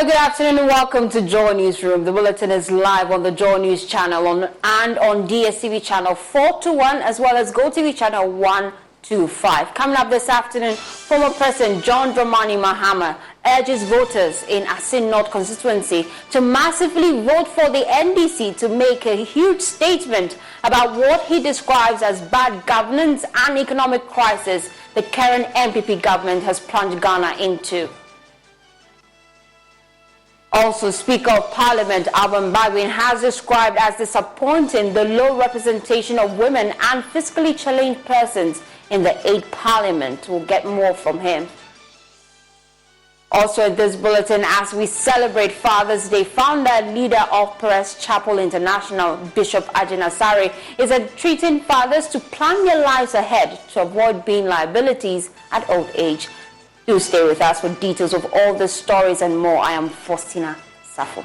Good afternoon and welcome to Joy Newsroom. The bulletin is live on the Joy News channel and on DSTV channel 421 as well as GoTV channel 125. Coming up this afternoon, former President John Dramani Mahama urges voters in Assin North constituency to massively vote for the NDC to make a huge statement about what he describes as bad governance and economic crisis the current MPP government has plunged Ghana into. Also, Speaker of Parliament Alban Bagwin has described as disappointing the low representation of women and physically challenged persons in the 8th Parliament. We'll get more from him. Also at this bulletin, as we celebrate Father's Day, founder and leader of Perez Chapel International, Bishop Ajin Asari, is entreating fathers to plan their lives ahead to avoid being liabilities at old age. Do stay with us for details of all the stories and more. I am Faustina Safo.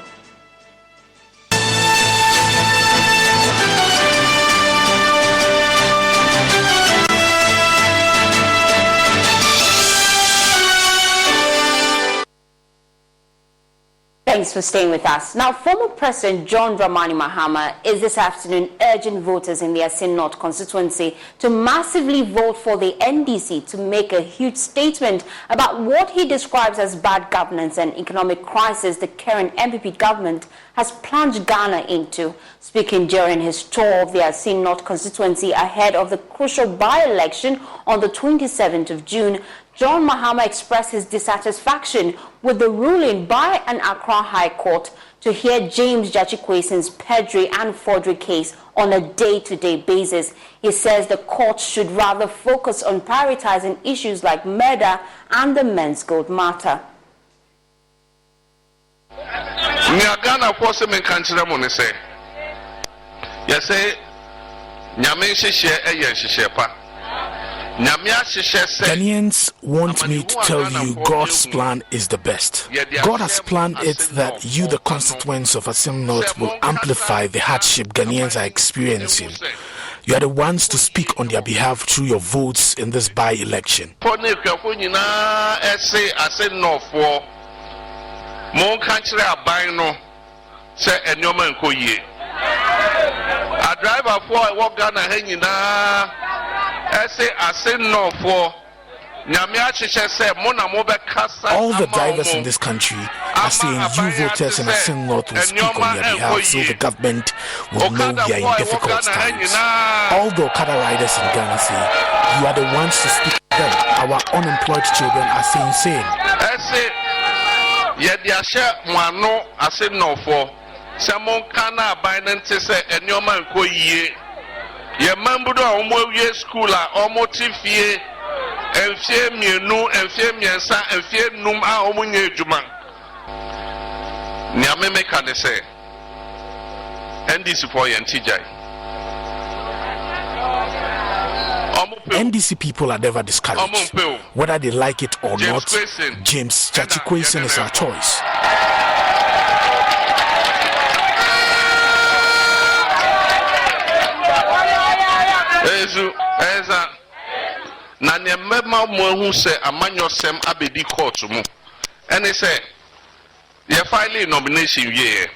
Thanks for staying with us. Now, former President John Dramani Mahama is this afternoon urging voters in the Assin North constituency to massively vote for the NDC to make a huge statement about what he describes as bad governance and economic crisis the current MPP government has plunged Ghana into. Speaking during his tour of the Assin North constituency ahead of the crucial by-election on the 27th of June, John Mahama expressed his dissatisfaction with the ruling by an Accra High Court to hear James Gyakye Quayson's perjury and forgery case on a day-to-day basis. He says the court should rather focus on prioritizing issues like murder and the men's gold matter. Ghanaians want me to tell you God's plan is the best. God has planned it that you, the constituents of Assin North, will amplify the hardship Ghanaians are experiencing. You are the ones to speak on their behalf through your votes in this by-election. All the drivers in this country are saying you voters in Assin North will speak on their behalf so the government will know we are in difficult times. All the Okada riders in Ghana say you are the ones to speak to them. Our unemployed children are saying same. Ye mambudo omo school a omo tifie enfie mienu enfie miensa enfie num a omo nye adwuma nya me ka ne se NDC for yentijai NDC people are never discouraged. Whether they like it or not, James Gyakye Quayson is our choice. Na ne mema mo hu se amanyosem abedi court mu ene se ye file nomination ye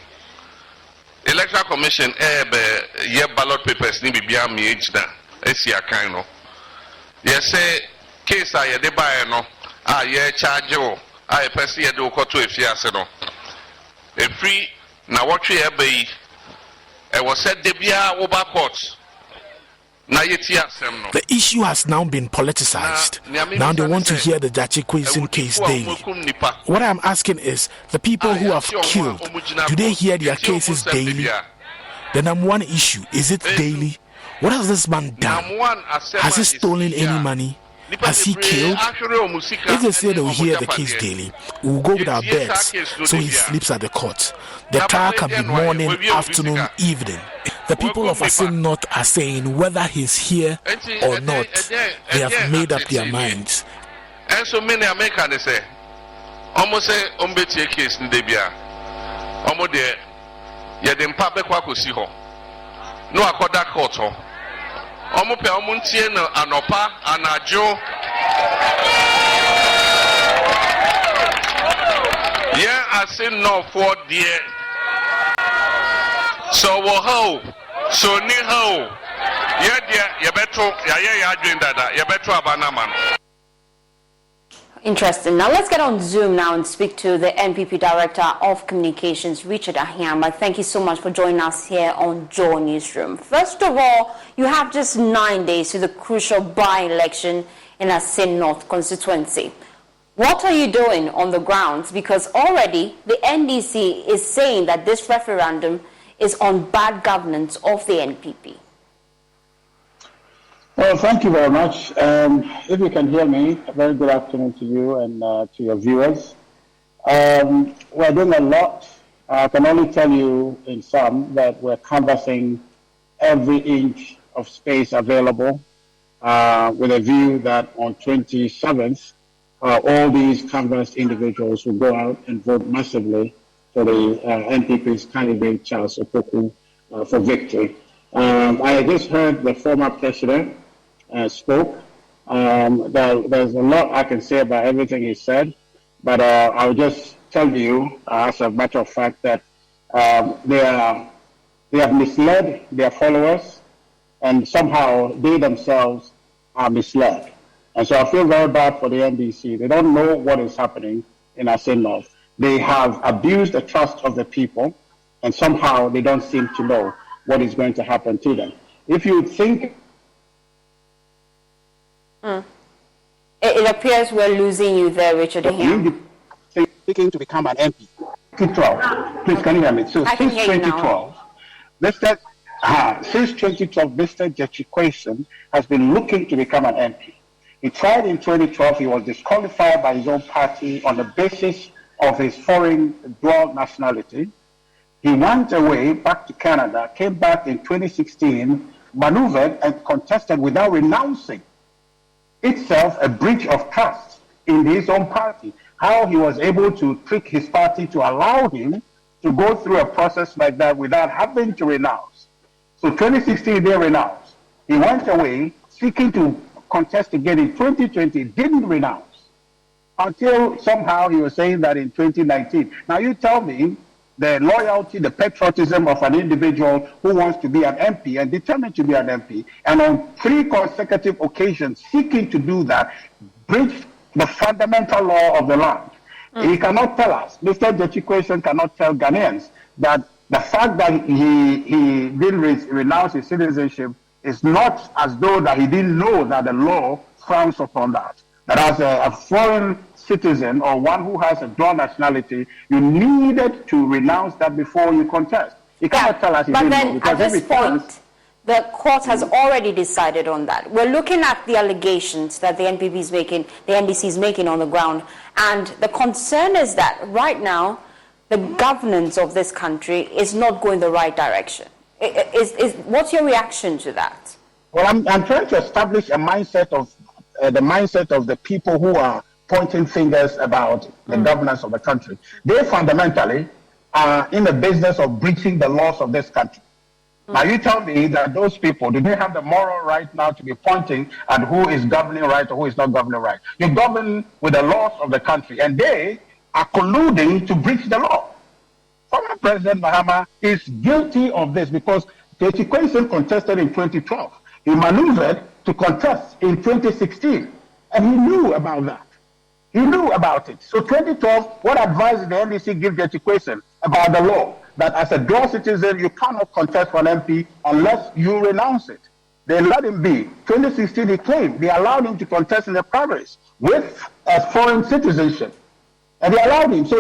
electoral commission ye ballot papers ni bibia me ejina esi akan no ye se case a ye de bae no a ye charge o a ye pese ye de okoto efiase no e free na wotwe ye bai e wo se de bia wo ba court. The issue has now been politicized. Now they want to hear the Gyakye Quayson case daily. What I'm asking is, the people who have killed, do they hear their cases daily? The number one issue, is it daily? What has this man done? Has he stolen any money? Has he killed? If they say they will hear the case daily, we will go with our beds so he sleeps at the court. The trial can be morning, afternoon, evening. The people of Assin North are saying whether he's here or not, they have made up their minds. And so many Americans say, almost say, Umbeti case in Debia. Almost there, yet in public wakusiho. No, I call that court. Almost Omuntie Anopa, Anajo. Yeah, Assin no for dear. So ho, so ni ho. Yeah, better, yeah, doing that. You better abanaman. Interesting. Now let's get on Zoom now and speak to the NPP Director of Communications, Richard Ahiama. Thank you so much for joining us here on Joe Newsroom. First of all, you have just 9 days to the crucial by-election in Assin North constituency. What are you doing on the ground? Because already the NDC is saying that this referendum is on bad governance of the NPP. Well, thank you very much. If you can hear me, a very good afternoon to you and to your viewers. We're doing a lot. I can only tell you in sum that we're canvassing every inch of space available with a view that on 27th, all these canvassed individuals will go out and vote massively for the NPP's candidate, Charles Opoku, for victory. I just heard the former president spoke. There's a lot I can say about everything he said, but I'll just tell you, as a matter of fact, that they have misled their followers, and somehow they themselves are misled. And so I feel very bad for the NDC. They don't know what is happening in Assin North. They have abused the trust of the people, and somehow they don't seem to know what is going to happen to them. If you think... It appears we're losing you there, Richard. Seeking to become an MP. 2012. Please, can you hear me? So since 2012, Mr. Gyakye Quayson has been looking to become an MP. He tried in 2012. He was disqualified by his own party on the basis of his foreign dual nationality. He went away back to Canada, came back in 2016, maneuvered and contested without renouncing itself a breach of trust in his own party. How he was able to trick his party to allow him to go through a process like that without having to renounce. So 2016, they renounced. He went away seeking to contest again in 2020, didn't renounce until somehow he was saying that in 2019. Now you tell me the loyalty, the patriotism of an individual who wants to be an MP and determined to be an MP, and on 3 consecutive occasions seeking to do that, breach the fundamental law of the land. He cannot tell us, Mr. Gyakye Quayson cannot tell Ghanaians that the fact that he didn't renounce his citizenship is not as though that he didn't know that the law frowns upon that. That as a foreign citizen or one who has a dual nationality, you needed to renounce that before you contest. You cannot tell us he didn't know. But then at this point, the court has already decided on that. We're looking at the allegations that the NPP is making, the NDC is making on the ground, and the concern is that right now, the governance of this country is not going the right direction. What's your reaction to that? Well, I'm trying to establish a mindset of the mindset of the people who are pointing fingers about the governance of the country. They fundamentally are in the business of breaching the laws of this country. Now you tell me that those people, do they have the moral right now to be pointing at who is governing right or who is not governing right? You govern with the laws of the country, and they are colluding to breach the law. Former President Mahama is guilty of this because Gyakye Quayson contested in 2012. He maneuvered to contest in 2016, and he knew about that. He knew about it. So 2012, what advice did the NDC give Gyakye Quayson about the law? That as a dual citizen, you cannot contest for an MP unless you renounce it. They let him be. 2016, he claimed they allowed him to contest in the primaries with a foreign citizenship. And they allowed him. So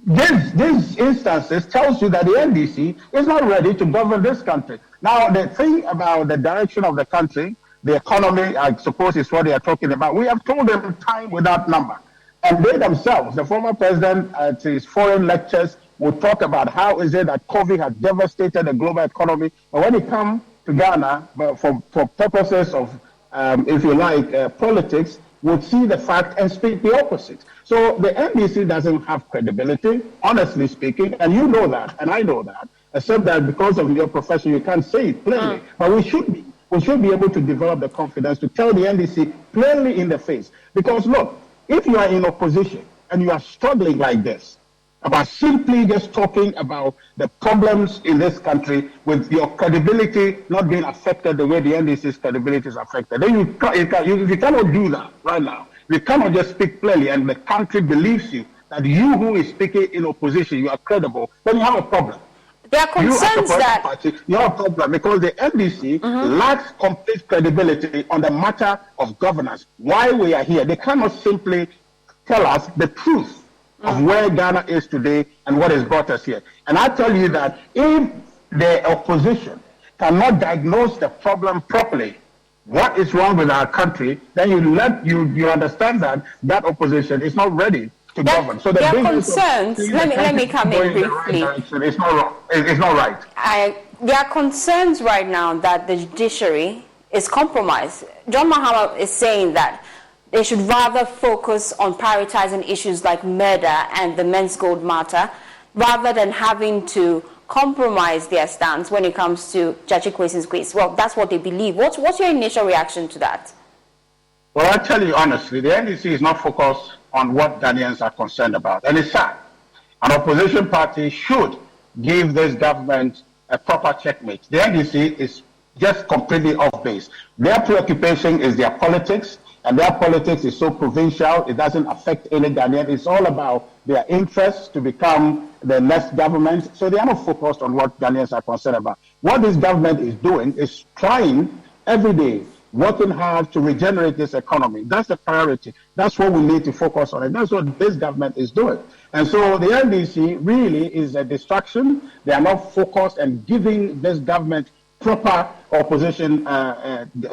these instances tells you that the NDC is not ready to govern this country. Now, the thing about the direction of the country, the economy, I suppose is what they are talking about. We have told them time without number. And they themselves, the former president at his foreign lectures, would talk about how is it that COVID has devastated the global economy. But when it comes to Ghana, for purposes of, if you like, politics, would see the fact and speak the opposite. So the NDC doesn't have credibility, honestly speaking, and you know that, and I know that, except that because of your profession, you can't say it plainly. But we should be. We should be able to develop the confidence to tell the NDC plainly in the face. Because look, if you are in opposition, and you are struggling like this, about simply just talking about the problems in this country with your credibility not being affected the way the NDC's credibility is affected, then you cannot do that right now. You cannot just speak clearly and the country believes you that you who is speaking in opposition, you are credible, then you have a problem. There are concerns you have a problem because the NDC lacks complete credibility on the matter of governance. Why we are here, they cannot simply tell us the truth of where Ghana is today and what has brought us here. And I tell you that if the opposition cannot diagnose the problem properly, what is wrong with our country, then you understand that opposition is not ready to govern. So there are concerns. Let me come in briefly. It's not right. There are concerns right now that the judiciary is compromised. John Mahama is saying that they should rather focus on prioritizing issues like murder and the men's gold matter, rather than having to compromise their stance when it comes to Gyakye Quayson's case. Well, that's what they believe. What's your initial reaction to that? Well, I'll tell you honestly, the NDC is not focused on what Ghanaians are concerned about. And it's sad. An opposition party should give this government a proper checkmate. The NDC is just completely off base. Their preoccupation is their politics, and their politics is so provincial, it doesn't affect any Ghanaian. It's all about their interests to become the next government. So they are not focused on what Ghanaians are concerned about. What this government is doing is trying every day, working hard to regenerate this economy. That's the priority. That's what we need to focus on. And that's what this government is doing. And so the NDC really is a distraction. They are not focused and giving this government proper opposition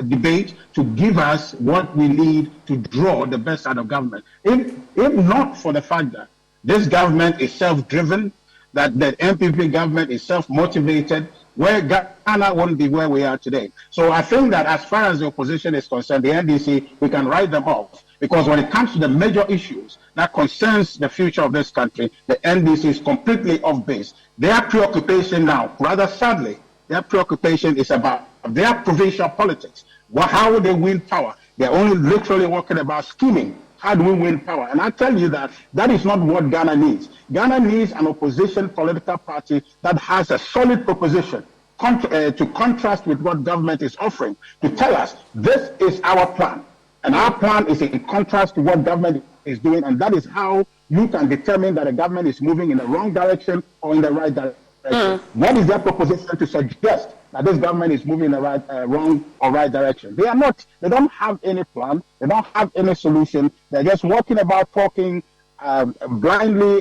debate to give us what we need to draw the best out of government. If not for the fact that this government is self-driven, that the MPP government is self-motivated, where Ghana won't be where we are today. So I think that as far as the opposition is concerned, the NDC, we can write them off. Because when it comes to the major issues that concerns the future of this country, the NDC is completely off base. Their preoccupation now, rather sadly, their preoccupation is about their provincial politics. How will they win power? They're only literally working about scheming. How do we win power? And I tell you that that is not what Ghana needs. Ghana needs an opposition political party that has a solid proposition to contrast with what government is offering, to tell us this is our plan. And our plan is in contrast to what government is doing. And that is how you can determine that a government is moving in the wrong direction or in the right direction. What is their proposition to suggest that this government is moving in the wrong or right direction? They are not. They don't have any plan. They don't have any solution. They're just walking about talking blindly,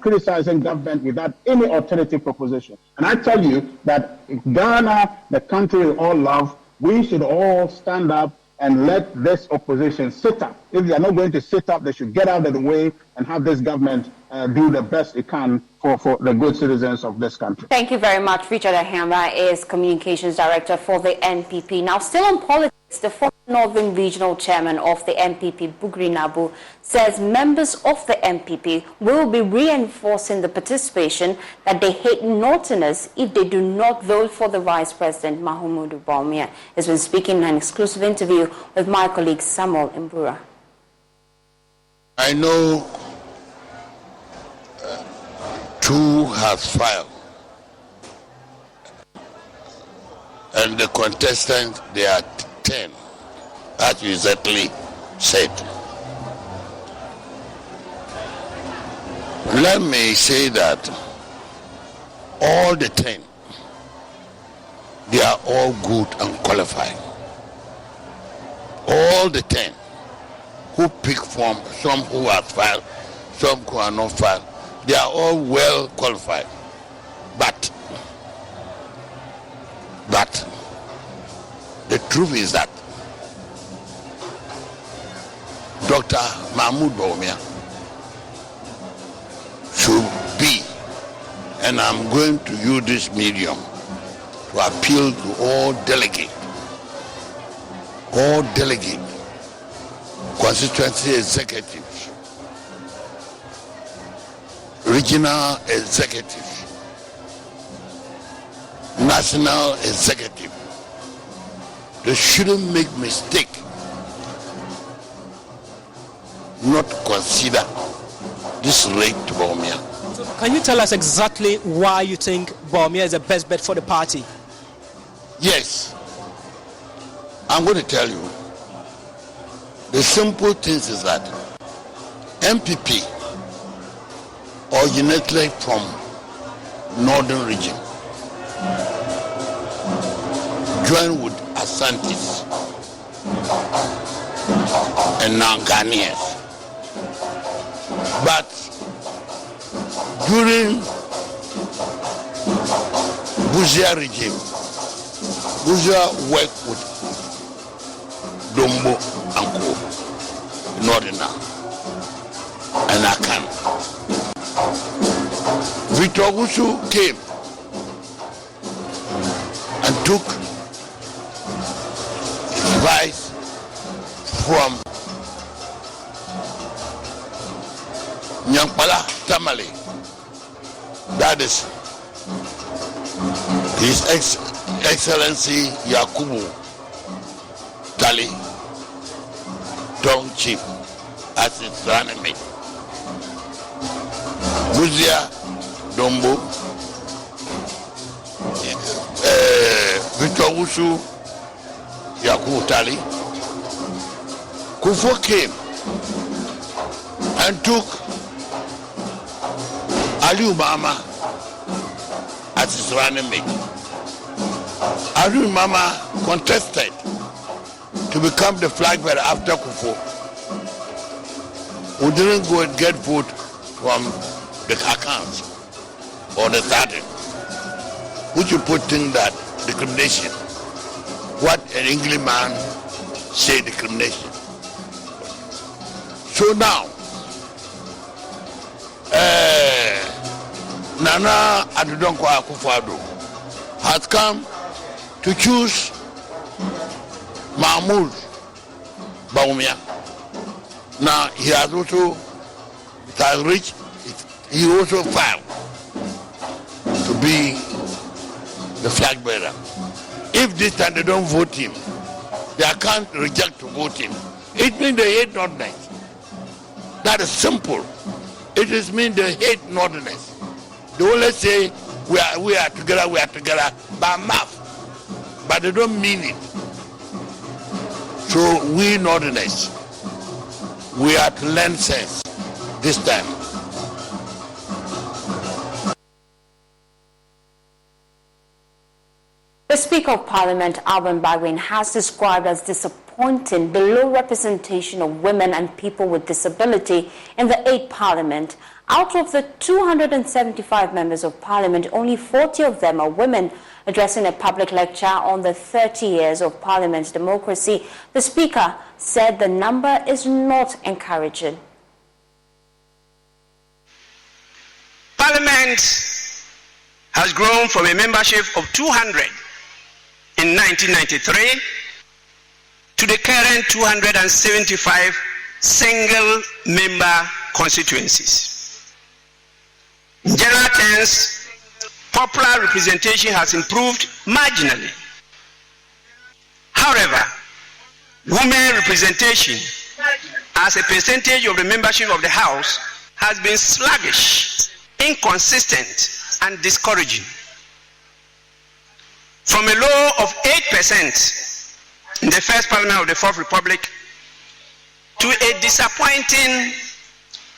criticizing government without any alternative proposition. And I tell you that Ghana, the country we all love, we should all stand up and let this opposition sit up. If they are not going to sit up, they should get out of the way and have this government do the best it can for the good citizens of this country. Thank you very much. Richard Ahamba is Communications Director for the NPP. Now, still on politics, the former Northern Regional Chairman of the NPP, Bugri Nabu, says members of the NPP will be reinforcing the participation that they hate Northerners if they do not vote for the Vice President, Mahama Bawumia. He's been speaking in an exclusive interview with my colleague Samuel Mbura. I know two has filed, and the contestants, they are 10, as you exactly said. Let me say that all the 10, they are all good and qualified. All the 10 who pick from, some who have filed, some who are not filed, they are all well qualified. But the truth is that Dr. Mahama Bawumia should be, and I'm going to use this medium to appeal to all delegates, constituency executives, regional executives, national executive. They shouldn't make mistake not consider this raid to Bawumia. So can you tell us exactly why you think Bawumia is the best bet for the party? Yes. I'm going to tell you. The simple things is that MPP originated from northern region, joined with Asantis and now Ghanaians. But during Bourgeois regime, Bourgeois worked with Dombo and Co, Northern and Akan. Victor Wusu came and took advice from Nyankpala Tamale, that is His Excellency Yakubu Tali, Town Chief, as its running mate. Buzia Dombo, Victor Wusu, Yakubu Tali, Kufo came and took Aliu Mahama as his running mate. Aliu Mahama contested to become the flag bearer after Kufo, who didn't go and get vote from the accounts or the starting, which you put in that discrimination. What an Englishman say discrimination. So now, Nana Adudonkwa Akufo-Addo has come to choose Mahmoud Bawumia. Now he has also reached, he also filed to be the flag bearer. If this time they don't vote him, they can't reject to vote him. It means they hate Northerners. That is simple. It is mean they hate Northerners. They only say we are together by mouth, but they don't mean it. So we Northerners, we are to learn sense this time. The Speaker of Parliament, Alban Bagwin, has described as disappointing the low representation of women and people with disability in the 8th Parliament. Out of the 275 members of Parliament, only 40 of them are women. Addressing a public lecture on the 30 years of Parliament's democracy, the Speaker said the number is not encouraging. Parliament has grown from a membership of 200 in 1993 to the current 275 single-member constituencies. In general terms, popular representation has improved marginally. However, women representation as a percentage of the membership of the House has been sluggish, inconsistent, and discouraging. From a low of 8% in the first Parliament of the Fourth Republic to a disappointing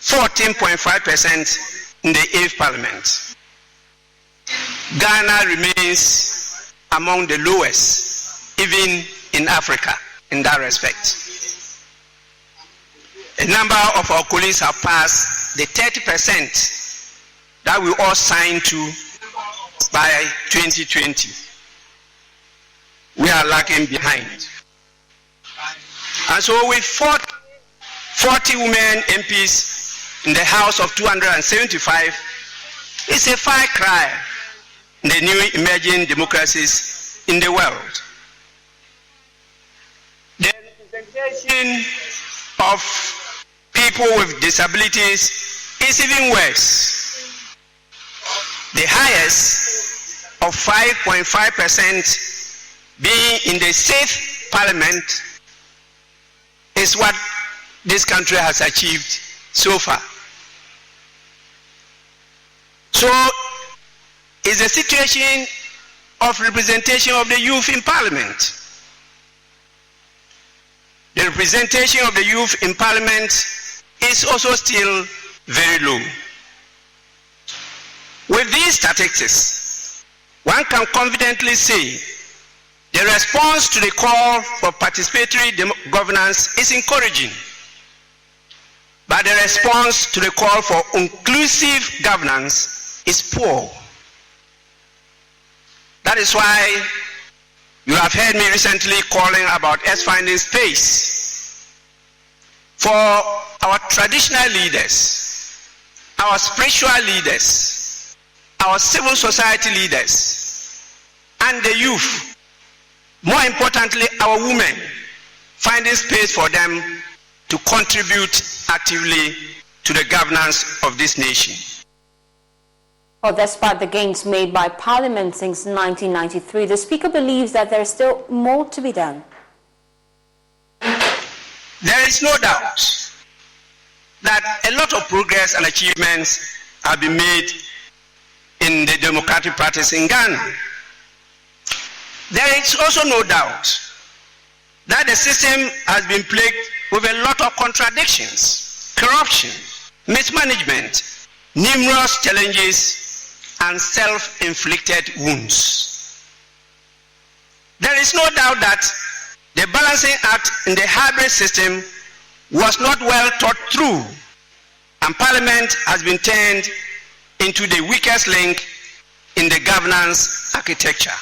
14.5% in the 8th Parliament. Ghana remains among the lowest, even in Africa, in that respect. A number of our colleagues have passed the 30% that we all signed to by 2020. We are lagging behind. And so with 40 women MPs in the House of 275, it's a far cry in the new emerging democracies in the world. The representation of people with disabilities is even worse. The highest of 5.5% being in the 6th Parliament is what this country has achieved so far. So, is the situation of representation of the youth in Parliament. The representation of the youth in Parliament is also still very low. With these statistics, one can confidently say the response to the call for participatory governance is encouraging, but the response to the call for inclusive governance is poor. That is why you have heard me recently calling about us finding space for our traditional leaders, our spiritual leaders, our civil society leaders, and the youth. More importantly, our women, finding space for them to contribute actively to the governance of this nation. Well, despite the gains made by Parliament since 1993, the Speaker believes that there is still more to be done. There is no doubt that a lot of progress and achievements have been made in the democratic practice in Ghana. There is also no doubt that the system has been plagued with a lot of contradictions, corruption, mismanagement, numerous challenges, and self-inflicted wounds. There is no doubt that the balancing act in the hybrid system was not well thought through, and Parliament has been turned into the weakest link in the governance architecture.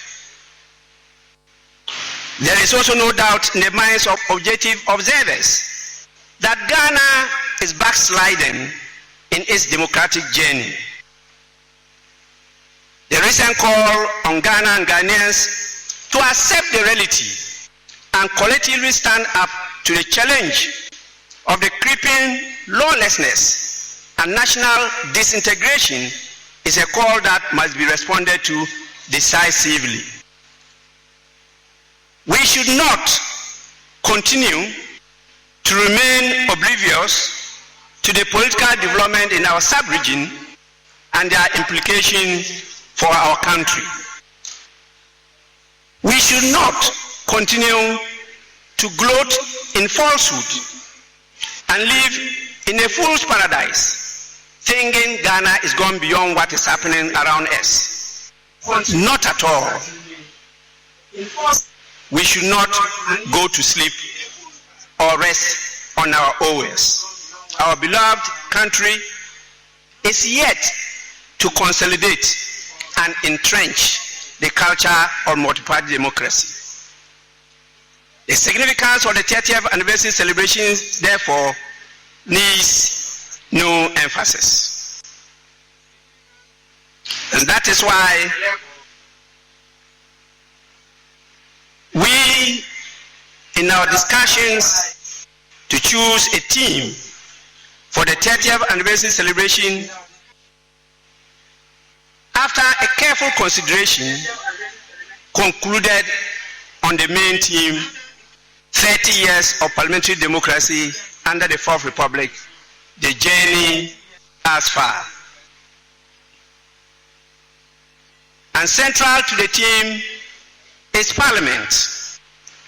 There is also no doubt in the minds of objective observers that Ghana is backsliding in its democratic journey. The recent call on Ghana and Ghanaians to accept the reality and collectively stand up to the challenge of the creeping lawlessness and national disintegration is a call that must be responded to decisively. We should not continue to remain oblivious to the political development in our sub-region and their implications for our country. We should not continue to gloat in falsehood and live in a fool's paradise, thinking Ghana is gone beyond what is happening around us. Not at all. We should not go to sleep or rest on our oars. Our beloved country is yet to consolidate and entrench the culture of multi-party democracy. The significance of the 30th anniversary celebrations, therefore, needs no emphasis. And that is why we, in our discussions to choose a theme for the 30th anniversary celebration, after a careful consideration, concluded on the main theme, 30 years of parliamentary democracy under the Fourth Republic, the journey thus far. And central to the theme is Parliament,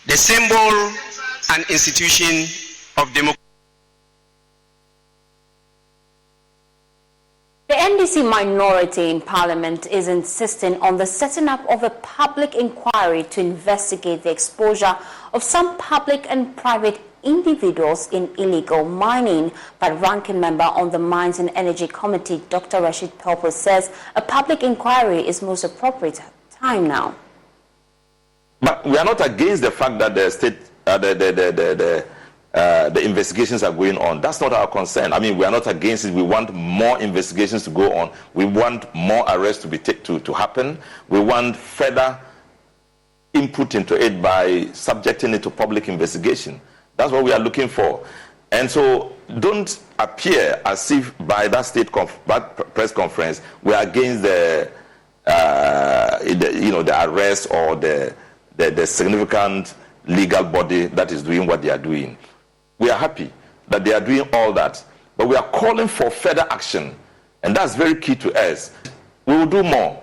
the symbol and institution of democracy. The NDC minority in Parliament is insisting on the setting up of a public inquiry to investigate the exposure of some public and private individuals in illegal mining. But ranking member on the Mines and Energy Committee, Dr. Rashid Pelpo, says a public inquiry is most appropriate time now. But we are not against the fact that the state, the investigations are going on. That's not our concern. I mean, we are not against it. We want more investigations to go on. We want more arrests to happen. We want further input into it by subjecting it to public investigation. That's what we are looking for. And so don't appear as if by that press conference we are against the arrest or the significant legal body that is doing what they are doing. We are happy that they are doing all that. But we are calling for further action. And that's very key to us. We will do more.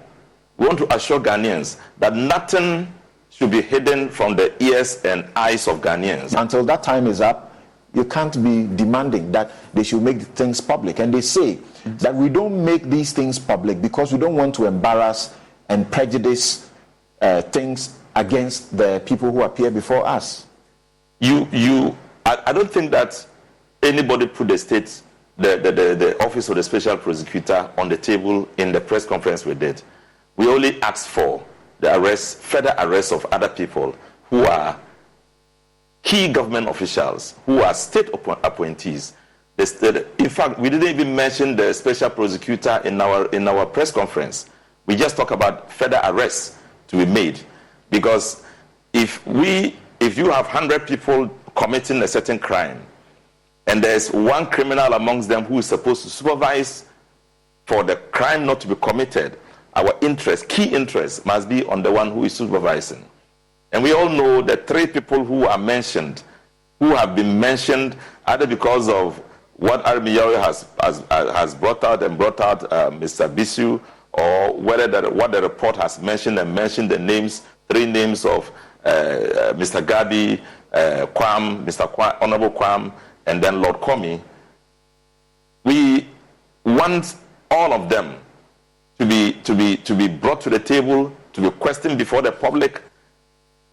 We want to assure Ghanaians that nothing should be hidden from the ears and eyes of Ghanaians. Until that time is up, you can't be demanding that they should make things public. And they say that we don't make these things public because we don't want to embarrass and prejudice things against the people who appear before us. I don't think that anybody put the office of the special prosecutor on the table in the press conference we did. We only asked for the further arrest of other people who are key government officials, who are state appointees. In fact, we didn't even mention the special prosecutor in our press conference. We just talk about further arrests to be made, because if you have 100 people committing a certain crime, and there's one criminal amongst them who is supposed to supervise for the crime not to be committed, our key interest must be on the one who is supervising. And we all know the 3 people who are mentioned, who have been mentioned either because of what Armiyawe has brought out Mr. Bisu, or whether what the report has mentioned the names, 3 names of Mr. Gabi, Kwam, Honorable Kwam, and then Lord Komi. We want all of them to be brought to the table, to be questioned before the public.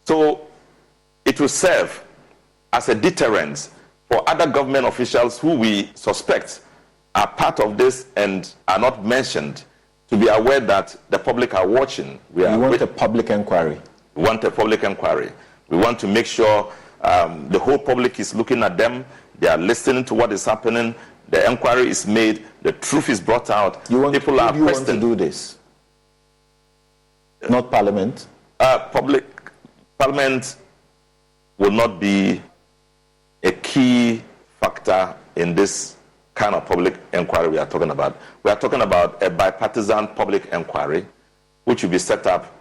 So it will serve as a deterrent for other government officials who we suspect are part of this and are not mentioned, to be aware that the public are watching. We want a public inquiry. We want a public inquiry. We want to make sure the whole public is looking at them. They are listening to what is happening. The inquiry is made. The truth is brought out. People are questioned. You want to do this? Not Parliament? Parliament will not be a key factor in this kind of public inquiry we are talking about. We are talking about a bipartisan public inquiry, which will be set up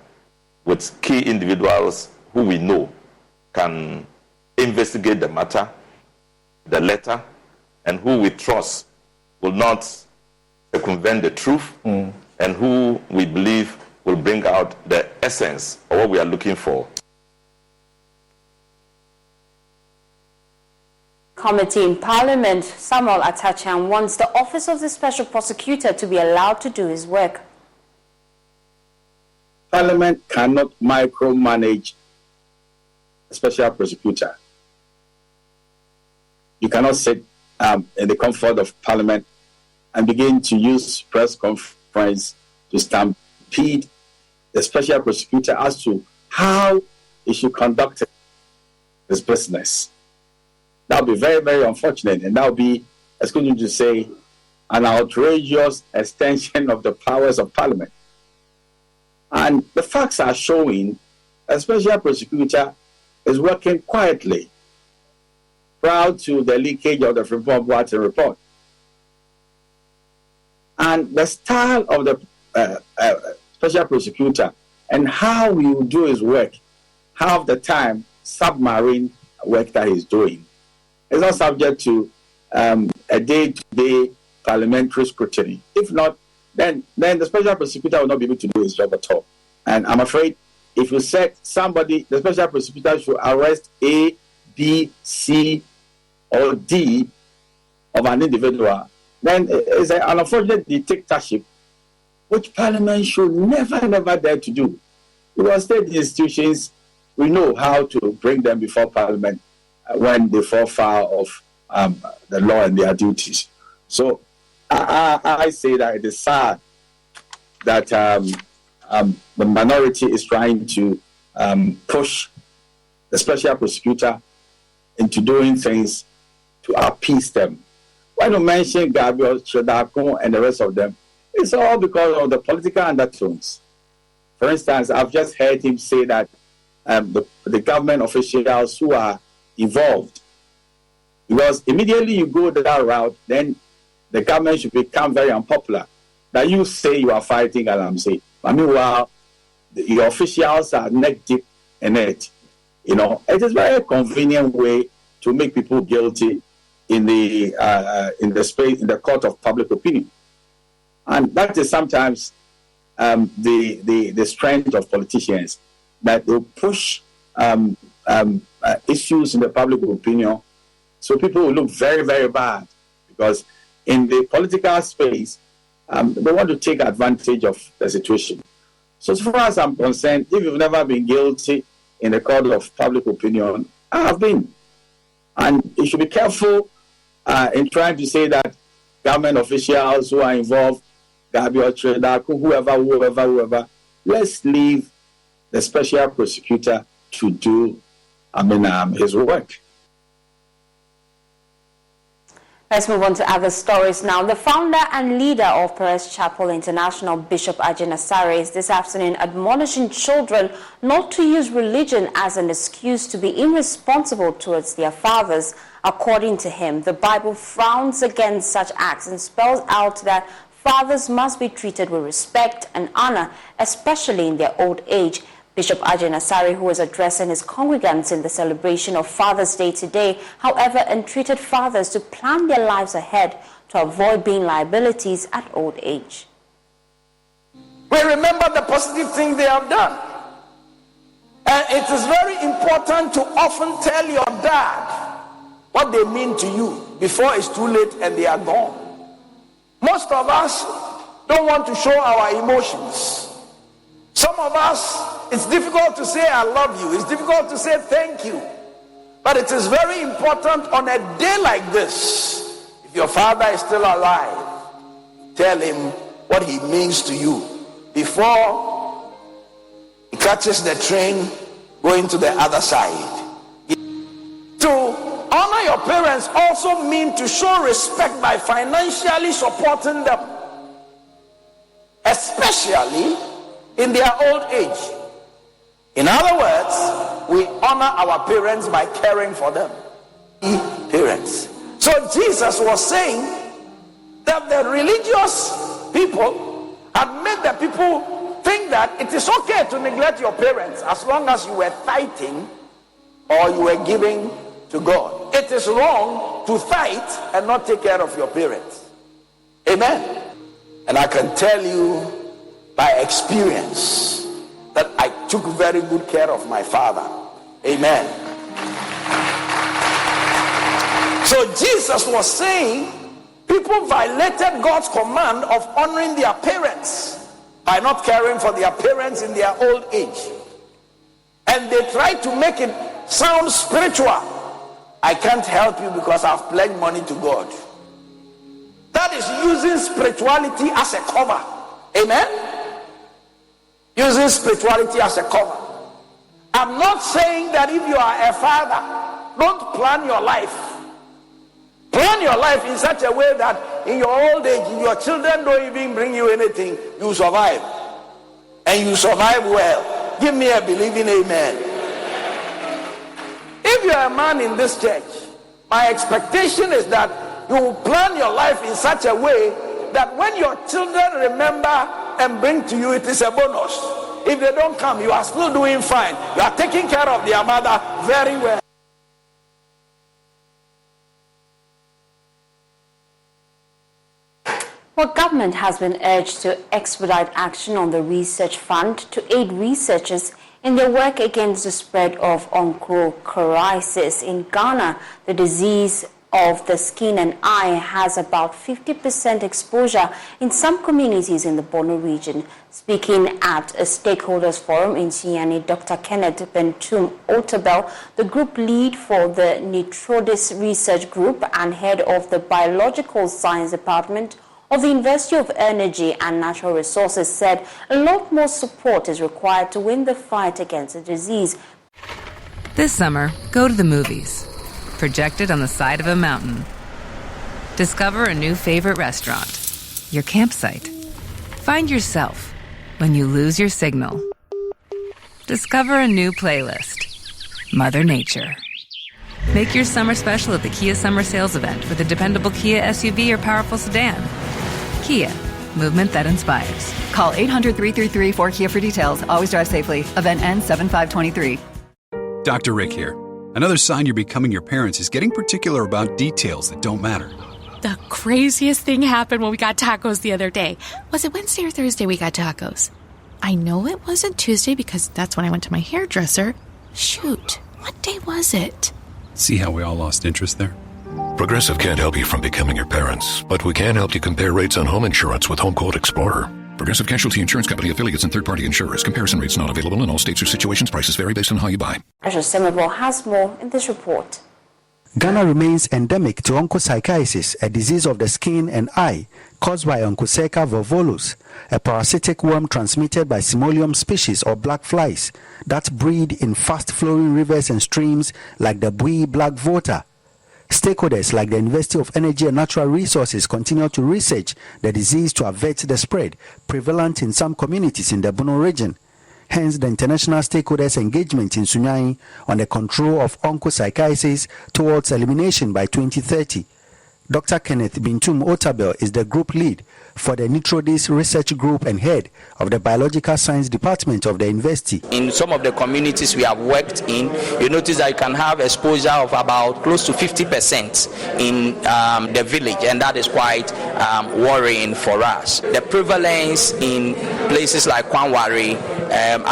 with key individuals who we know can investigate the matter, the letter, and who we trust will not circumvent the truth, and who we believe will bring out the essence of what we are looking for. Committee in Parliament, Samuel Atachan, wants the Office of the Special Prosecutor to be allowed to do his work. Parliament cannot micromanage a special prosecutor. You cannot sit in the comfort of Parliament and begin to use press conference to stampede the special prosecutor as to how he should conduct his business. That would be very, very unfortunate, and that would be, excuse me to say, an outrageous extension of the powers of Parliament. And the facts are showing a special prosecutor is working quietly, proud to the leakage of the Freeport Boateng report. And the style of the special prosecutor and how he will do his work, half the time submarine work that he's doing, is not subject to a day-to-day parliamentary scrutiny. If not, then the special prosecutor will not be able to do his job at all. And I'm afraid if you said somebody, the special prosecutor should arrest A, B, C, or D of an individual, then it's an unfortunate dictatorship, which Parliament should never dare to do. Because state institutions, we know how to bring them before Parliament when they fall foul of the law and their duties. So I say that it is sad that the minority is trying to push the special prosecutor into doing things to appease them. When you mention Gabriel, Shadako, and the rest of them, it's all because of the political undertones. For instance, I've just heard him say that the government officials who are involved, because immediately you go that route, then the government should become very unpopular. That you say you are fighting Galamsey, but meanwhile, your officials are neck deep in it. You know, it is a very convenient way to make people guilty in the space, in the court of public opinion. And that is sometimes the strength of politicians, that they push issues in the public opinion, so people will look very, very bad, because in the political space, they want to take advantage of the situation. So as far as I'm concerned, if you've never been guilty in the court of public opinion, I have been. And you should be careful in trying to say that government officials who are involved, Gabi Otreda, whoever, let's leave the special prosecutor to do his work. Let's move on to other stories now. The founder and leader of Perez Chapel International, Bishop Assin is this afternoon admonishing children not to use religion as an excuse to be irresponsible towards their fathers. According to him, the Bible frowns against such acts and spells out that fathers must be treated with respect and honor, especially in their old age. Bishop Assin, who was addressing his congregants in the celebration of Father's Day today, however, entreated fathers to plan their lives ahead to avoid being liabilities at old age. We remember the positive things they have done. And it is very important to often tell your dad what they mean to you before it's too late and they are gone. Most of us don't want to show our emotions. Some of us, it's difficult to say I love you. It's difficult to say thank you. But it is very important on a day like this, if your father is still alive, tell him what he means to you before he catches the train going to the other side. To honor your parents also means to show respect by financially supporting them, especially in their old age. In other words, we honor our parents by caring for them. Parents. So Jesus was saying that the religious people had made the people think that it is okay to neglect your parents as long as you were tithing or you were giving to God. It is wrong to tithe and not take care of your parents. Amen. And I can tell you by experience that I took very good care of my father. Amen. So Jesus was saying people violated God's command of honoring their parents by not caring for their parents in their old age. And they tried to make it sound spiritual. I can't help you because I've pledged money to God. That is using spirituality as a cover. Amen. Using spirituality as a cover. I'm not saying that if you are a father, don't plan your life. Plan your life in such a way that in your old age, if your children don't even bring you anything, you survive. And you survive well. Give me a believing amen. If you are a man in this church, my expectation is that you will plan your life in such a way that when your children remember and bring to you, it is a bonus. If they don't come, you are still doing fine. You are taking care of their mother very well. Well, government has been urged to expedite action on the research fund to aid researchers in their work against the spread of onchocerciasis in Ghana. The disease of the skin and eye has about 50% exposure in some communities in the Borno region. Speaking at a stakeholders forum in Chiani, Dr. Kenneth Bentum Otabel, the group lead for the Nitrodis Research Group and head of the Biological Science Department of the University of Energy and Natural Resources, said a lot more support is required to win the fight against the disease. This summer, go to the movies. Projected on the side of a mountain. Discover a new favorite restaurant. Your campsite. Find yourself when you lose your signal. Discover a new playlist. Mother Nature. Make your summer special at the Kia Summer Sales Event with a dependable Kia SUV or powerful sedan. Kia, movement that inspires. Call 800-333-4KIA for details. Always drive safely. Event ends 7/5/23. Dr. Rick here. Another sign you're becoming your parents is getting particular about details that don't matter. The craziest thing happened when we got tacos the other day. Was it Wednesday or Thursday we got tacos? I know it wasn't Tuesday because that's when I went to my hairdresser. Shoot, what day was it? See how we all lost interest there? Progressive can't help you from becoming your parents, but we can help you compare rates on home insurance with Home Quote Explorer. Progressive Casualty Insurance Company affiliates and third-party insurers. Comparison rates not available in all states or situations. Prices vary based on how you buy. Ashin Semebo has more in this report. Ghana remains endemic to onchocerciasis, a disease of the skin and eye caused by Onchocerca volvulus, a parasitic worm transmitted by Simoleum species or black flies that breed in fast-flowing rivers and streams like the Bui Black Water. Stakeholders like the University of Energy and Natural Resources continue to research the disease to avert the spread prevalent in some communities in the Bono region. Hence, the international stakeholders' engagement in Sunyani on the control of onchocerciasis towards elimination by 2030. Dr. Kenneth Bintum Otabel is the group lead for the Nitrodis Research Group and head of the Biological Science Department of the university. In some of the communities we have worked in, you notice that you can have exposure of about close to 50% in the village, and that is quite worrying for us. The prevalence in places like Kwanwari,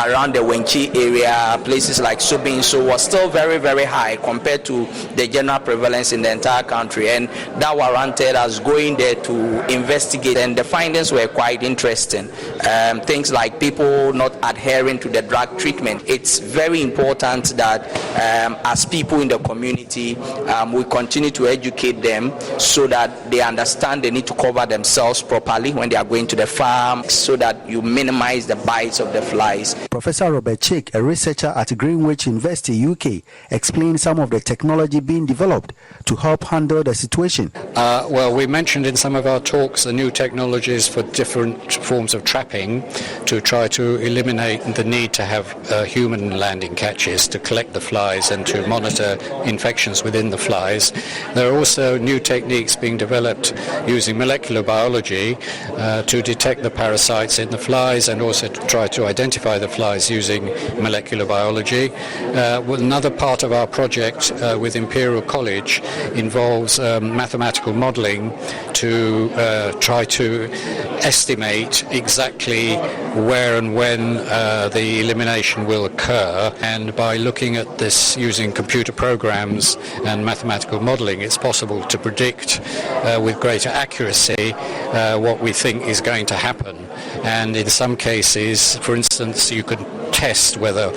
around the Wenchi area, places like Subinso was still very, very high compared to the general prevalence in the entire country, and that warranted us going there to investigate, and the findings were quite interesting. Things like people not adhering to the drug treatment. It's very important that as people in the community, we continue to educate them so that they understand they need to cover themselves properly when they are going to the farm so that you minimize the bites of the flies. Professor Robert Chick, a researcher at Greenwich University, UK, explained some of the technology being developed to help handle the situation. Well, we mentioned in some of our talks the new technologies for different forms of trapping to try to eliminate the need to have human landing catches to collect the flies and to monitor infections within the flies. There are also new techniques being developed using molecular biology to detect the parasites in the flies and also to try to identify the flies using molecular biology. Another part of our project with Imperial College involves mathematical modelling to try to estimate exactly where and when the elimination will occur, and by looking at this using computer programs and mathematical modelling, it's possible to predict with greater accuracy what we think is going to happen. And in some cases, for instance, you could test whether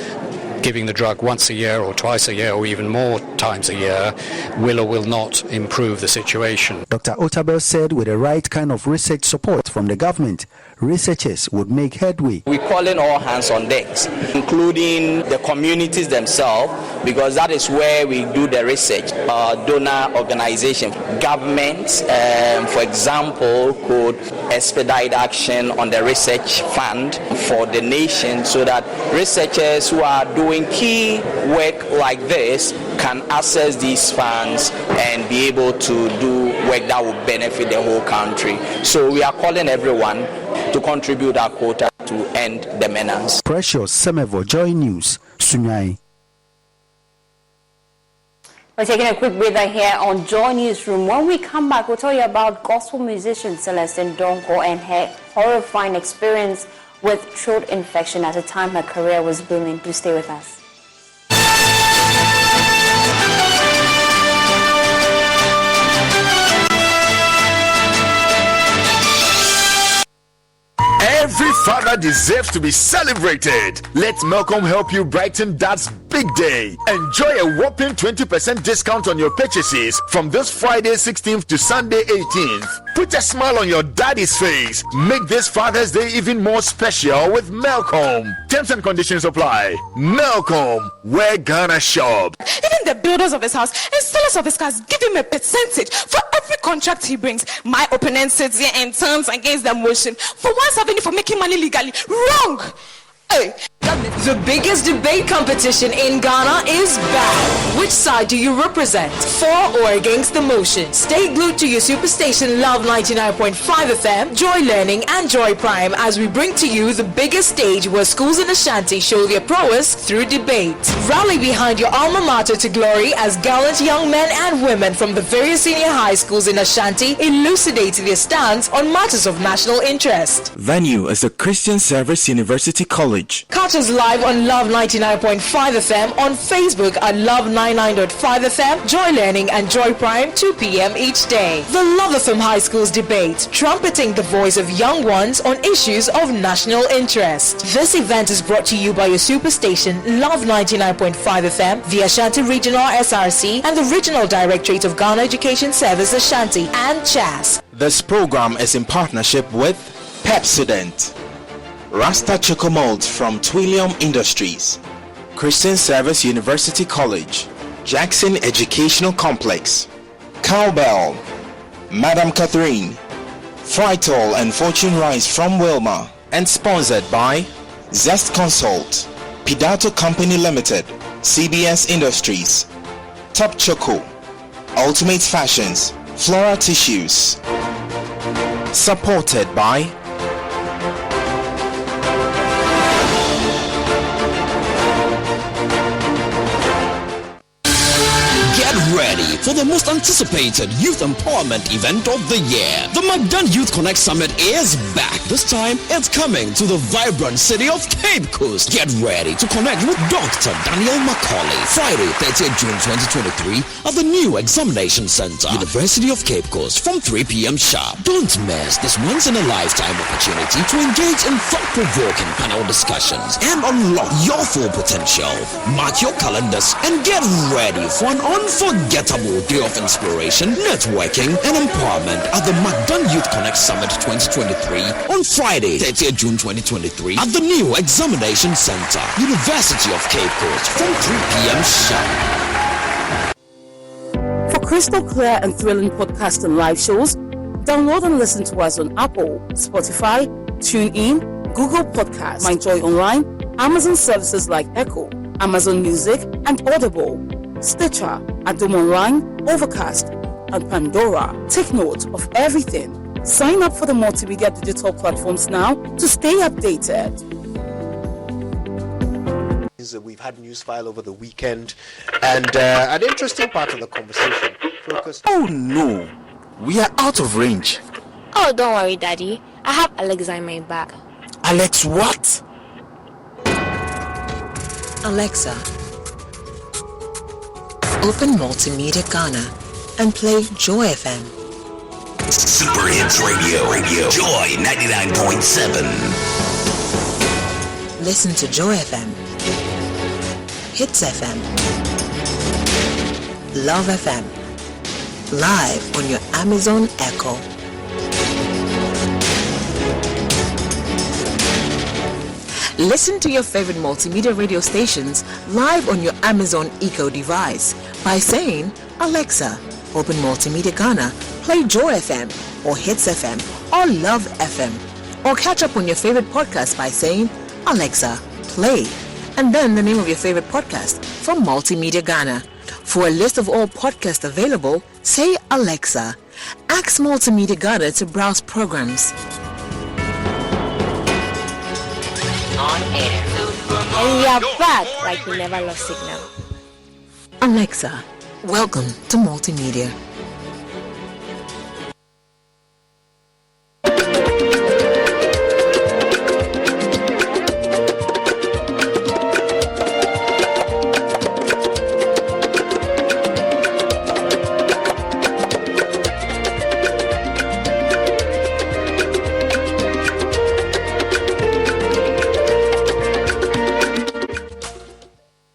giving the drug once a year or twice a year or even more times a year will or will not improve the situation. Dr. Otabel said with the right kind of research support from the government, researchers would make headway. We call in all hands on decks, including the communities themselves, because that is where we do the research. Donor organizations, governments, for example, could expedite action on the research fund for the nation so that researchers who are doing key work like this can access these funds and be able to do work that will benefit the whole country. So we are calling everyone to contribute our quota to end the menace. Precious Semevo, Joy News, Sunyai. We're taking a quick breather here on Joy Newsroom. When we come back, we'll tell you about gospel musician Celestine Donko and her horrifying experience with throat infection at a time her career was booming. Do stay with us. Every father deserves to be celebrated. Let Malcolm help you brighten Dad's big day. Enjoy a whopping 20% discount on your purchases from this Friday 16th to Sunday 18th. Put a smile on your daddy's face. Make this Father's Day even more special with Malcolm. Terms and conditions apply. Malcolm, where Ghana shop. Even the builders of his house and sellers of his cars give him a percentage for every contract he brings. My opponent sits here and turns against the motion for once having for making money legally. Wrong! Hey. The biggest debate competition in Ghana is back. Which side do you represent? For or against the motion? Stay glued to your superstation Love 99.5 FM, Joy Learning and Joy Prime as we bring to you the biggest stage where schools in Ashanti show their prowess through debate. Rally behind your alma mater to glory as gallant young men and women from the various senior high schools in Ashanti elucidate their stance on matters of national interest. Venue is the Christian Service University College. Catch us live on Love 99.5 FM, on Facebook at Love 99.5 FM, Joy Learning and Joy Prime, 2 p.m. each day. The Love FM High Schools debate, trumpeting the voice of young ones on issues of national interest. This event is brought to you by your superstation Love 99.5 FM, the Ashanti Regional SRC, and the Regional Directorate of Ghana Education Service Ashanti and CHAS. This program is in partnership with Pepsodent, Rasta Chocomold from Twillium Industries, Christian Service University College, Jackson Educational Complex, Cowbell, Madam Catherine, Fritol and Fortune Rice from Wilma, and sponsored by Zest Consult, Pidato Company Limited, CBS Industries, Top Choco, Ultimate Fashions, Flora Tissues. Supported by ready for the most anticipated youth empowerment event of the year. The Magdan Youth Connect Summit is back. This time, it's coming to the vibrant city of Cape Coast. Get ready to connect with Dr. Daniel Macaulay. Friday, 30th June 2023 at the new Examination Center, University of Cape Coast from 3 p.m. sharp. Don't miss this once-in-a-lifetime opportunity to engage in thought-provoking panel discussions and unlock your full potential. Mark your calendars and get ready for an unforgettable day of inspiration, networking, and empowerment at the Magdan Youth Connect Summit 2023 on Friday, 30th June 2023 at the new Examination Center, University of Cape Coast from 3 p.m. sharp. For crystal clear and thrilling podcasts and live shows, download and listen to us on Apple, Spotify, TuneIn, Google Podcasts, MyJoy Online, Amazon services like Echo, Amazon Music, and Audible, Stitcher, Adom Online, Overcast, and Pandora. Take note of everything. Sign up for the multimedia digital platforms now to stay updated. We've had news file over the weekend, and an interesting part of the conversation focused. Oh no, we are out of range. Oh, don't worry, Daddy. I have Alexa in my bag. Alex, what? Alexa, open Multimedia Ghana and play Joy FM. Super Hits Radio, Joy 99.7. Listen to Joy FM, Hits FM, Love FM, live on your Amazon Echo. Listen to your favorite multimedia radio stations live on your Amazon Echo device by saying, Alexa, open Multimedia Ghana, play Joy FM or Hits FM or Love FM. Or catch up on your favorite podcast by saying, Alexa, play, and then the name of your favorite podcast from Multimedia Ghana. For a list of all podcasts available, say Alexa. Ask Multimedia Ghana to browse programs. On air. And we are back like we never lost signal. Alexa, welcome to Multimedia.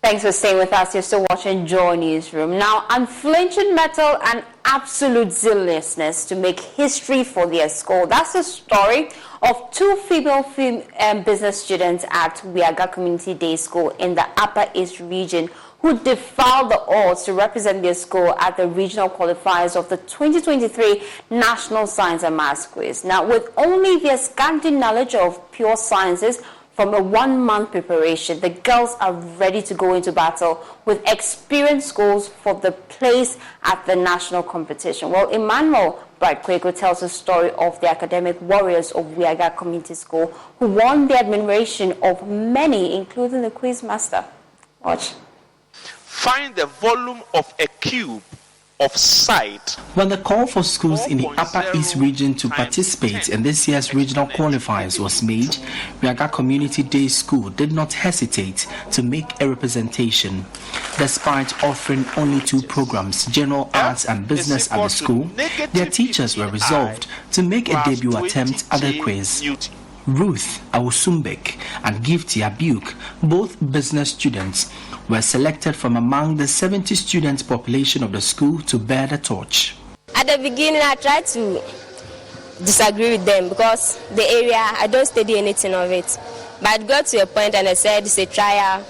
Thanks for staying with us. You're still watching Joy Newsroom. Now, unflinching mettle and absolute zealousness to make history for their school. That's the story of two female business students at Wiaga Community Day School in the Upper East region who defied the odds to represent their school at the regional qualifiers of the 2023 National Science and Maths Quiz. Now, with only their scanty knowledge of pure sciences, From a 1-month preparation, the girls are ready to go into battle with experienced goals for the place at the national competition. Well, Emmanuel Bright-Kweko tells the story of the academic warriors of Wiaga Community School who won the admiration of many, including the quiz master. Watch. Find the volume of a cube of sight. When the call for schools in the Upper East region to participate in this year's regional qualifiers was made, Wiaga Community Day School did not hesitate to make a representation. Despite offering only 2 programs, General Arts and Business at the school, their teachers were resolved to make a debut attempt at the quiz. Ruth Awusumbek and Gifty Abuk, both business students, were selected from among the 70 student population of the school to bear the torch. At the beginning, I tried to disagree with them because the area, I don't study anything of it. But it got to a point and I said, it's a trial.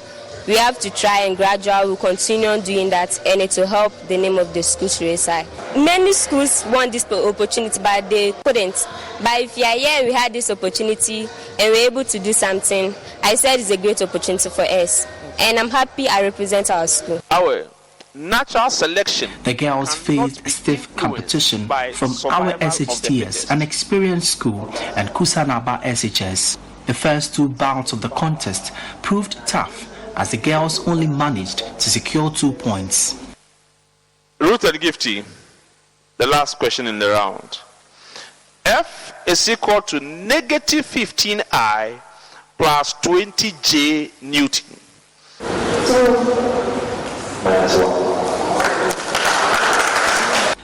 We have to try and gradually we'll continue on doing that and it will help the name of the school to raise high. Many schools want this opportunity, but they couldn't. But if you are here, we had this opportunity and we're able to do something. I said it's a great opportunity for us. And I'm happy I represent our school. Our natural selection. The girls faced stiff competition from our SHTS, an experienced school, and Kusanaba SHS. The first 2 bouts of the contest proved tough as the girls only managed to secure 2 points. Ruth and Gifty, the last question in the round. F is equal to negative 15I plus 20J Newton.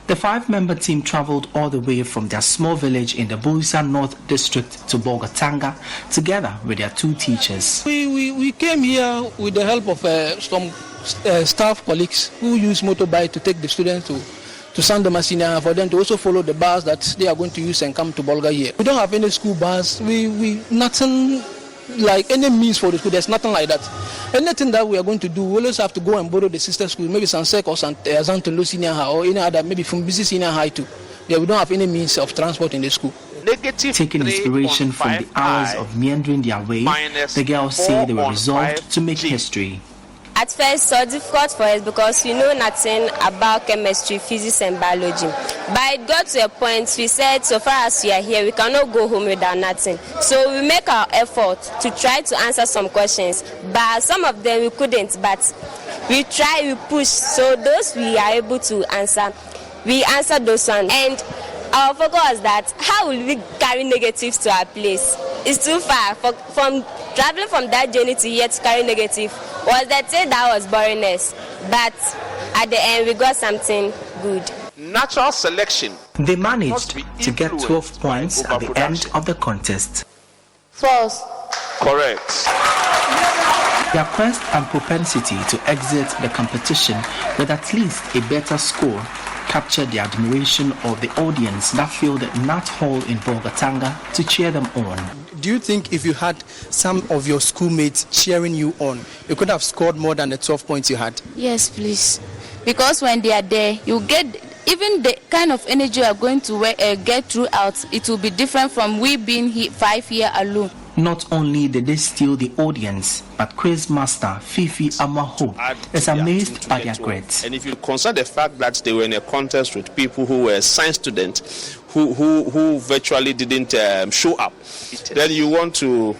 The 5-member team traveled all the way from their small village in the Buisa North District to Bolgatanga together with their 2 teachers. We came here with the help of some staff colleagues who use motorbike to take the students to San Damascene for them to also follow the bus that they are going to use and come to Bolga here. We don't have any school bus. We nothing like any means for the school. There's nothing like that. Anything that we are going to do, we always have to go and borrow the sister school, maybe Sansek or Zantolo Senior High or any other, maybe from BC Senior High too. Yeah, we don't have any means of transport in the school. Taking inspiration from the hours of meandering their way, the girls say they were resolved to make history. At first, so difficult for us because we know nothing about chemistry, physics, and biology. But it got to a point we said, so far as we are here, we cannot go home without nothing. So we make our effort to try to answer some questions. But some of them we couldn't, but we try, we push. So those we are able to answer, we answer those ones. And our focus was that how will we carry negatives to our place? It's too far. From traveling from that journey to here to carry negative was that thing that was boringness. But at the end, we got something good. Natural selection. They managed to get 12 points at the end of the contest. False. Correct. Their quest and propensity to exit the competition with at least a better score captured the admiration of the audience that filled Nat Hall in Bolgatanga to cheer them on. Do you think if you had some of your schoolmates cheering you on, you could have scored more than the 12 points you had? Yes, please. Because when they are there, you get even the kind of energy you are going to get throughout. It will be different from we being here 5 years alone. Not only did they steal the audience, but quiz master Fifi Amaho is amazed by their grades. And if you consider the fact that they were in a contest with people who were science students who virtually didn't show up, then you want to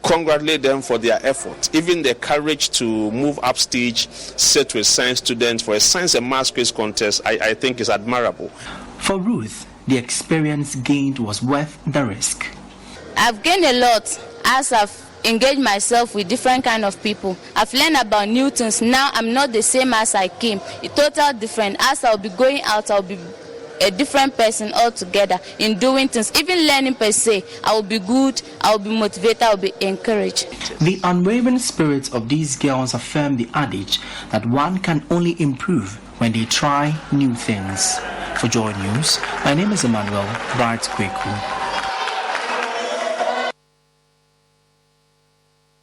congratulate them for their effort. Even the courage to move upstage, sit with science students for a science and maths quiz contest, I think is admirable. For Ruth, the experience gained was worth the risk. I've gained a lot as I've engaged myself with different kind of people. I've learned about new things. Now I'm not the same as I came. It's totally different. As I'll be going out, I'll be a different person altogether in doing things. Even learning per se, I will be good, I will be motivated, I will be encouraged. The unwavering spirit of these girls affirm the adage that one can only improve when they try new things. For Joy News, my name is Emmanuel Bright-Kweko.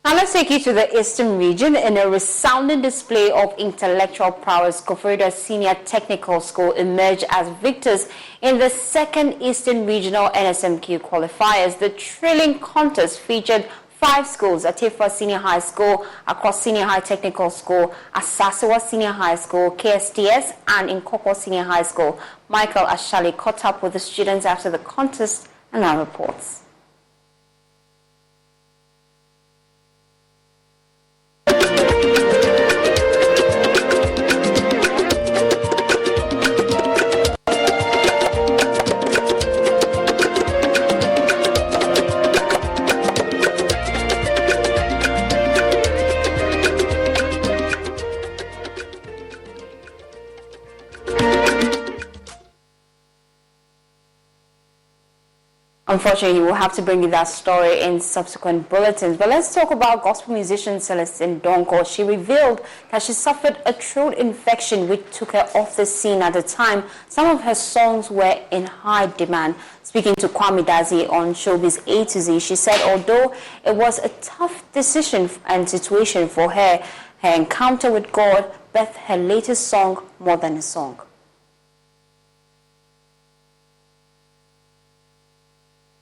Now let's take you to the Eastern region. In a resounding display of intellectual prowess, Koforidua Senior Technical School emerged as victors in the second Eastern Regional NSMQ qualifiers. The thrilling contest featured 5 schools, Atifa Senior High School, Across Senior High Technical School, Asasewa Senior High School, KSTS, and Nkoko Senior High School. Michael Ashali caught up with the students after the contest and now reports. Unfortunately, we'll have to bring you that story in subsequent bulletins. But let's talk about gospel musician Celestine Donko. She revealed that she suffered a throat infection which took her off the scene at the time. Some of her songs were in high demand. Speaking to Kwame Dazi on Showbiz A to Z, she said although it was a tough decision and situation for her, her encounter with God birthed her latest song, More Than a Song.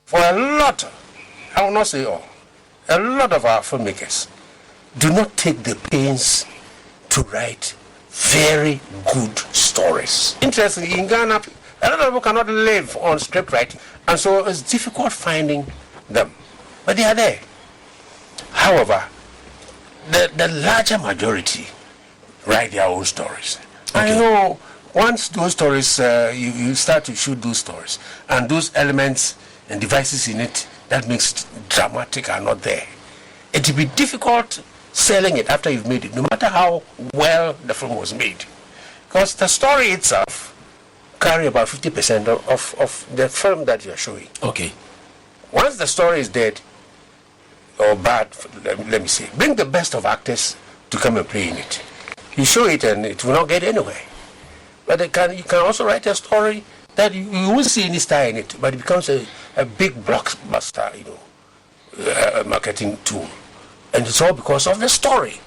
For a lot, I will not say all, a lot of our filmmakers do not take the pains to write very good stories. Interestingly, in Ghana, a lot of people cannot live on script writing, and so it's difficult finding them. But they are there. However, the larger majority write their own stories. Okay. I know once those stories, you start to shoot those stories, and those elements and devices in it that makes dramatic are not there. It will be difficult selling it after you've made it, no matter how well the film was made. Because the story itself carry about 50% of the film that you're showing. Okay. Once the story is dead, or bad, let me say, bring the best of actors to come and play in it. You show it and it will not get anywhere. But you can also write a story that you won't see any star in it, but it becomes a big blockbuster, marketing tool. And it's all because of the story.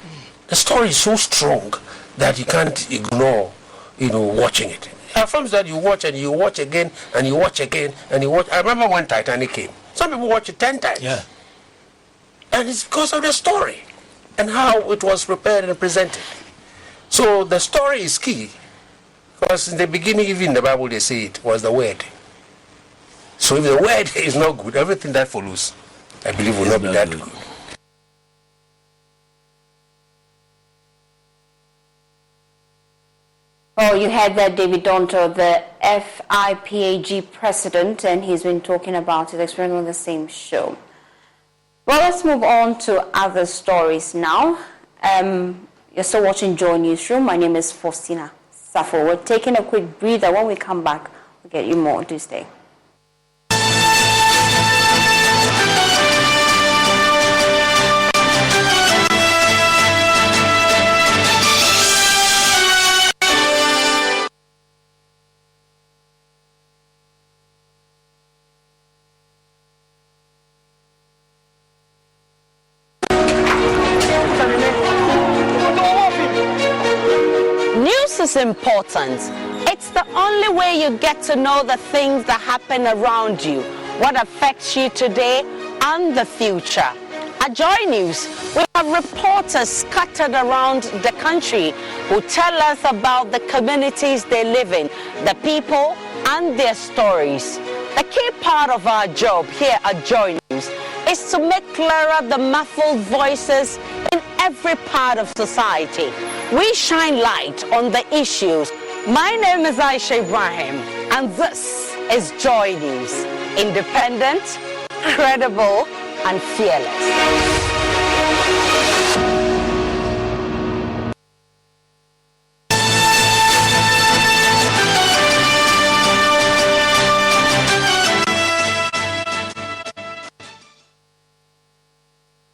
The story is so strong that you can't ignore, watching it. There are films that you watch and you watch again and you watch again and you watch. I remember when Titanic came. Some people watch it 10 times. Yeah. And it's because of the story and how it was prepared and presented. So the story is key. Because in the beginning, even in the Bible, they say it was the word. So if the word is not good, everything that follows, I believe, will not be that good. Oh, you heard that David Donto, the FIPAG president, and he's been talking about it, explaining on the same show. Well, let's move on to other stories now. You're still watching Joy Newsroom. My name is Faustina Safo. We're taking a quick breather. When we come back, we'll get you more. Do stay. Is important. It's the only way you get to know the things that happen around you, what affects you today and the future. At Joy News, we have reporters scattered around the country who tell us about the communities they live in, the people and their stories. The key part of our job here at Joy News is to make clearer the muffled voices in every part of society. We shine light on the issues. My name is Aisha Ibrahim, and this is Joy News. Independent, credible, and fearless.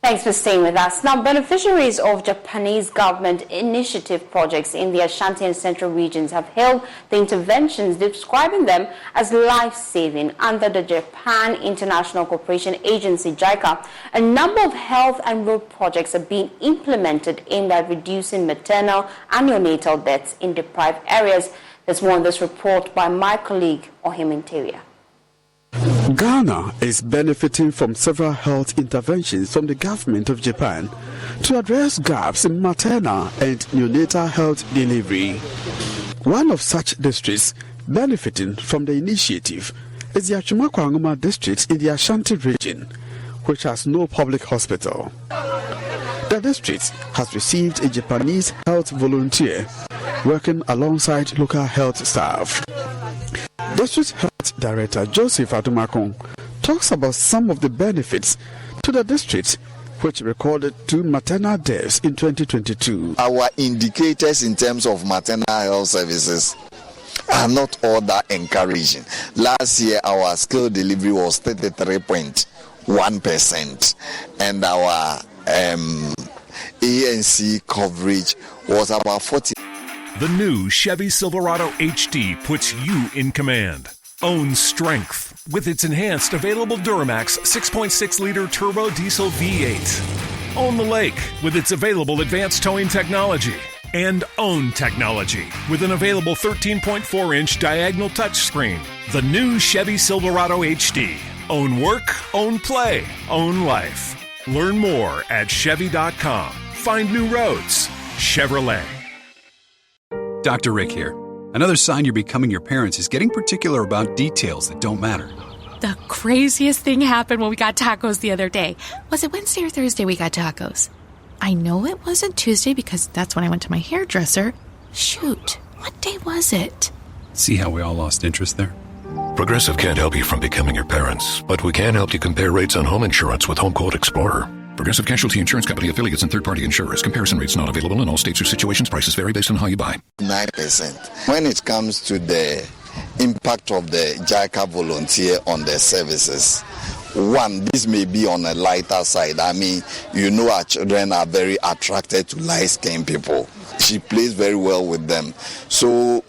Thanks for staying with us. Now, beneficiaries of Japanese government initiative projects in the Ashanti and Central regions have hailed the interventions, describing them as life-saving. Under the Japan International Cooperation Agency, JICA, a number of health and road projects are being implemented aimed at reducing maternal and neonatal deaths in deprived areas. There's more on this report by my colleague, Ohim Interior. Ghana is benefiting from several health interventions from the government of Japan to address gaps in maternal and neonatal health delivery. One of such districts benefiting from the initiative is the Achumakwa district in the Ashanti region, which has no public hospital. The district has received a Japanese health volunteer working alongside local health staff. District Health Director Joseph Adumakon talks about some of the benefits to the district, which recorded 2 maternal deaths in 2022. Our indicators in terms of maternal health services are not all that encouraging. Last year, our scale delivery was 33.1%, and our ANC coverage was about 40%. The new Chevy Silverado HD puts you in command. Own strength with its enhanced available Duramax 6.6-liter turbo diesel V8. Own the lake with its available advanced towing technology. And own technology with an available 13.4-inch diagonal touchscreen. The new Chevy Silverado HD. Own work, own play, own life. Learn more at Chevy.com. Find new roads. Chevrolet. Dr. Rick here. Another sign you're becoming your parents is getting particular about details that don't matter. The craziest thing happened when we got tacos the other day. Was it Wednesday or Thursday we got tacos? I know it wasn't Tuesday because that's when I went to my hairdresser. Shoot, what day was it? See how we all lost interest there? Progressive can't help you from becoming your parents, but we can help you compare rates on home insurance with Home Quote Explorer. Progressive Casualty Insurance Company affiliates and third-party insurers. Comparison rates not available in all states or situations. Prices vary based on how you buy. 9%. When it comes to the impact of the JICA volunteer on the services, one, this may be on a lighter side. I mean, our children are very attracted to light-skinned people. She plays very well with them. So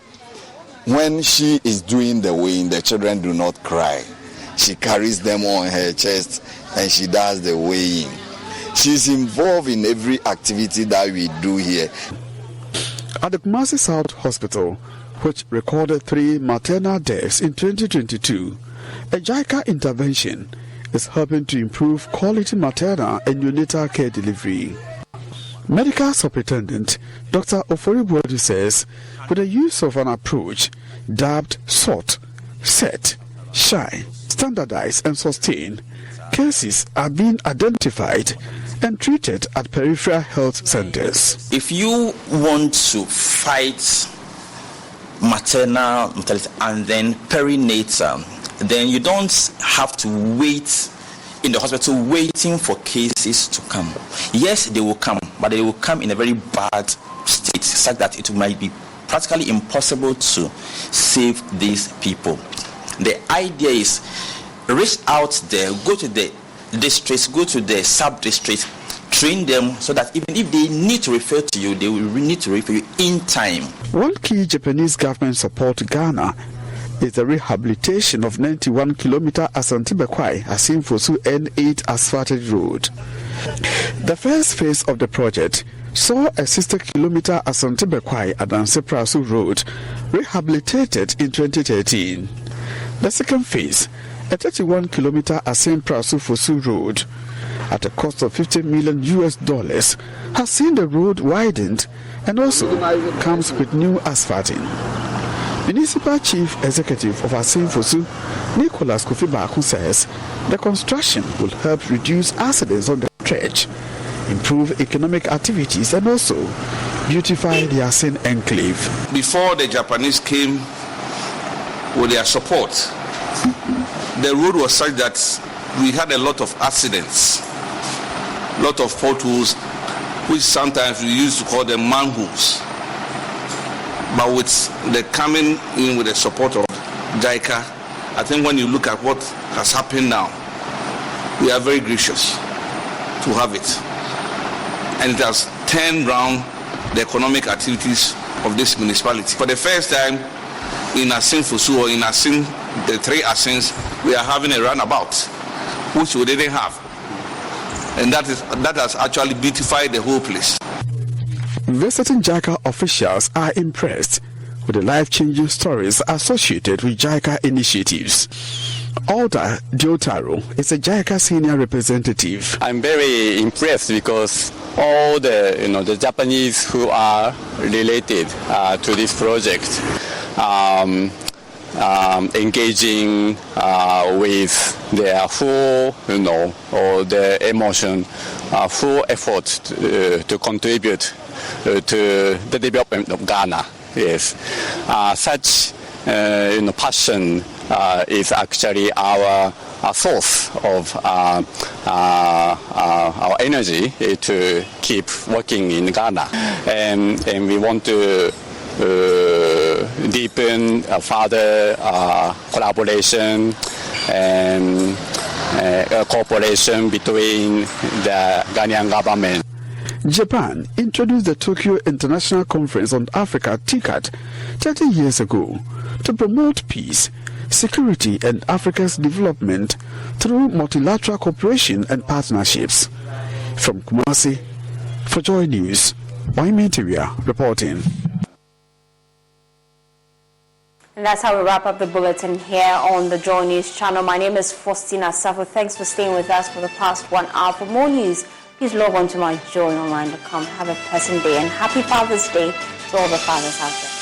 when she is doing the weighing, the children do not cry. She carries them on her chest and she does the weighing. She's involved in every activity that we do here. At the Kumasi South Hospital, which recorded 3 maternal deaths in 2022, a JICA intervention is helping to improve quality maternal and neonatal care delivery. Medical Superintendent Dr. Oforibuadu says, with the use of an approach dubbed SOT, Set, Shine, Standardize and Sustain, cases are being identified and treated at peripheral health centers. If you want to fight maternal mortality and then perinatal, then you don't have to wait in the hospital waiting for cases to come. Yes, they will come, but they will come in a very bad state, such that it might be practically impossible to save these people. The idea is reach out there, go to the districts, go to the sub-districts, train them so that even if they need to refer to you, they will need to refer you in time. One key Japanese government support to Ghana is the rehabilitation of 91-kilometer Assin-Gyakye Quayson N8 asphalted road. The first phase of the project saw a 60-kilometer Assin-Gyakye Adanse-Praso road rehabilitated in 2013. The second phase, a 31-kilometer Assin-Praso road, at a cost of $50 million, has seen the road widened and also comes with new asphalting. Municipal Chief Executive of Assin Nicholas Kofi Baku says the construction will help reduce accidents on the stretch, improve economic activities and also beautify the Assin enclave. Before the Japanese came with their support, the road was such that we had a lot of accidents, a lot of potholes, which sometimes we used to call them manholes. But with the coming in with the support of JICA, I think when you look at what has happened now, we are very gracious to have it. And it has turned around the economic activities of this municipality. For the first time in Assin Fosu or in Assin, the 3 Assins, we are having a runabout, which we didn't have. And that has actually beautified the whole place. Visiting JICA officials are impressed with the life-changing stories associated with JICA initiatives. Alda Jotaro is a JICA senior representative. I'm very impressed because all the Japanese who are related to this project engaging with their full, or their emotion, full effort to contribute to the development of Ghana. Yes, such passion is actually our source of our energy to keep working in Ghana, and we want to deepen further collaboration and cooperation between the Ghanaian government. Japan introduced the Tokyo International Conference on Africa (TICAD) 30 years ago to promote peace, security and Africa's development through multilateral cooperation and partnerships. From Kumasi, for Joy News, Waimenteria reporting. And that's how we wrap up the bulletin here on the Joy News channel. My name is Faustina Safo. Thanks for staying with us for the past 1 hour. For more news, please log on to myjoyonline.com. Have a pleasant day and happy Father's Day to all the fathers out there.